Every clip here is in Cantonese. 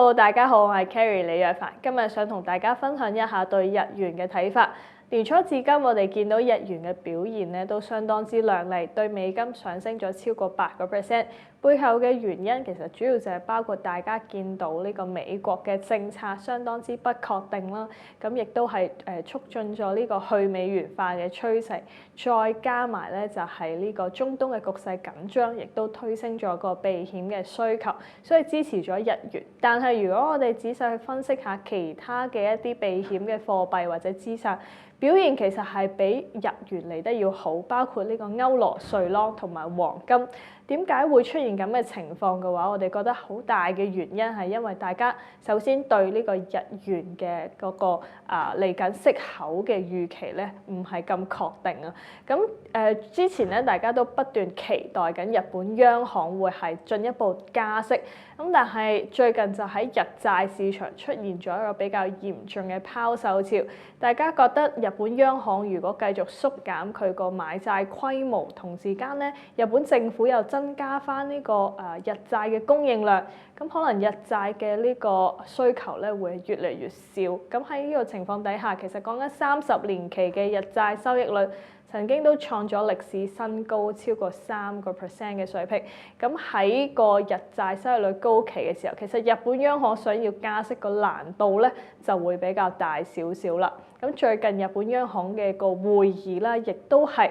Hello， 大家好，我係 Carrie 李若凡，今日想同大家分享一下對日元嘅睇法。年初至今，我哋見到日元嘅表現咧都相當之亮麗，對美金上升咗超過8%。背後嘅原因其實主要就係包括大家見到呢個美國嘅政策相當之不確定啦，咁亦都係促進咗呢個去美元化嘅趨勢，再加埋咧就係呢個中東嘅局勢緊張，亦都推升咗個避險嘅需求，所以支持咗日元。但係如果我哋仔細去分析下其他嘅一啲避險嘅貨幣或者資產，表現其實係比日元嚟得要好，包括呢個歐羅、瑞郎同埋黃金。點解會出現咁嘅情況嘅話，我哋覺得好大嘅原因係因為大家首先對呢個日元嘅嗰個嚟緊息口嘅預期咧唔係咁確定啊。咁之前咧大家都不斷期待緊日本央行會係進一步加息，咁但係最近就喺日債市場出現咗一個比較嚴重嘅拋售潮，大家覺得日本央行如果繼續縮減佢個買債規模，同時間咧日本政府又增加翻呢個日債嘅供應量，咁可能日債嘅呢個需求咧會越嚟越少。咁喺呢個情況底下，其實講緊30年期嘅日債收益率曾經都創咗歷史新高，超過3% 嘅水平。咁喺個日債收益率高企嘅時候，其實日本央行想要加息個難度咧就會比較大少少啦。咁最近日本央行嘅個會議啦，亦都係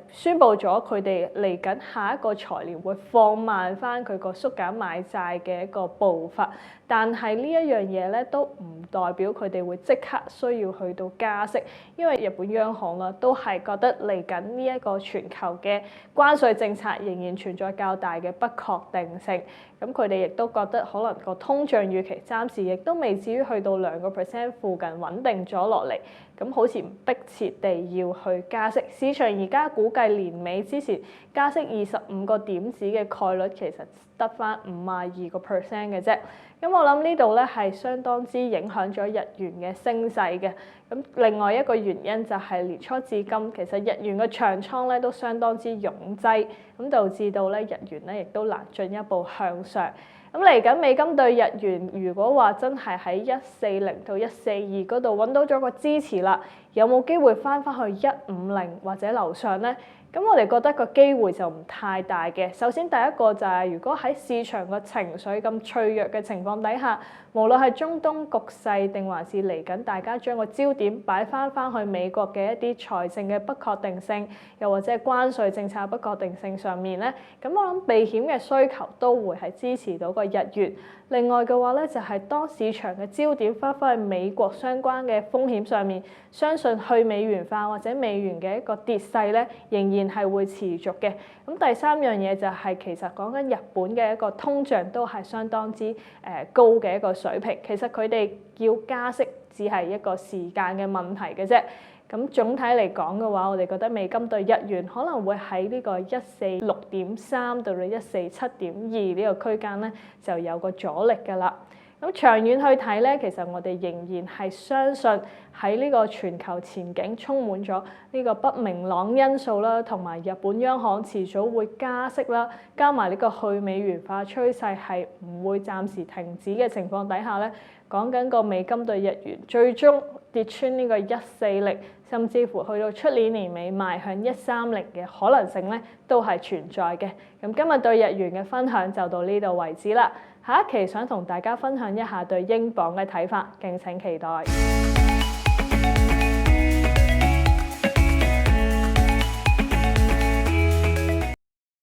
宣布咗佢哋嚟緊下一個財年會放慢翻佢個縮減買債嘅一個步伐，但係呢一樣嘢咧都唔代表佢哋會即刻需要去到加息，因為日本央行啦都係覺得嚟緊呢一個全球嘅關稅政策仍然存在較大嘅不確定性，咁佢哋亦都覺得可能個通脹預期暫時亦都未至於去到2% 附近穩定咗落嚟，咁好似唔迫切地要去加息。市場而家估計年尾之前加息25個點子嘅概率其實得返52% 嘅啫。咁我諗呢度咧係相當之影響咗日元嘅升勢嘅。咁另外一個原因就係年初至今，其實日元嘅長倉咧都相當之擁擠，咁導致到咧日元咧亦都難進一步向上。咁嚟緊美金對日元，如果話真係喺140到142嗰度揾到咗個支持啦，有冇機會翻返去150或者樓上咧？咁我哋覺得個機會就唔太大嘅。首先第一個就係如果喺市場個情緒咁脆弱嘅情況底下，無論係中東局勢定還是嚟緊大家將個焦點擺翻去美國嘅一啲財政嘅不確定性，又或者係關稅政策不確定性上面咧，咁我諗避險嘅需求都會係支持到個日元。另外嘅話咧，就係當市場嘅焦點翻返去美國相關嘅風險上面，相信去美元化或者美元嘅一個跌勢咧，仍然係會持續嘅。咁第三樣嘢就係其實講緊日本嘅一個通脹都係相當之高嘅一個水平，其實佢哋要加息只係一個時間嘅問題嘅啫。咁總體嚟講嘅話，我哋覺得美金對日元可能會喺呢個146.3到147.2呢個區間咧，就有個阻力㗎啦。咁長遠去睇咧，其實我哋仍然係相信喺呢個全球前景充滿咗呢個不明朗因素啦，同埋日本央行遲早會加息啦，加埋呢個去美元化趨勢係唔會暫時停止嘅情況底下咧，講緊個美金對日元最終跌穿呢個140，甚至乎去到出年年尾邁向130嘅可能性咧，都係存在嘅。咁今日對日元嘅分享就到呢度為止啦。下一期想同大家分享一下對英鎊嘅睇法，敬請期待。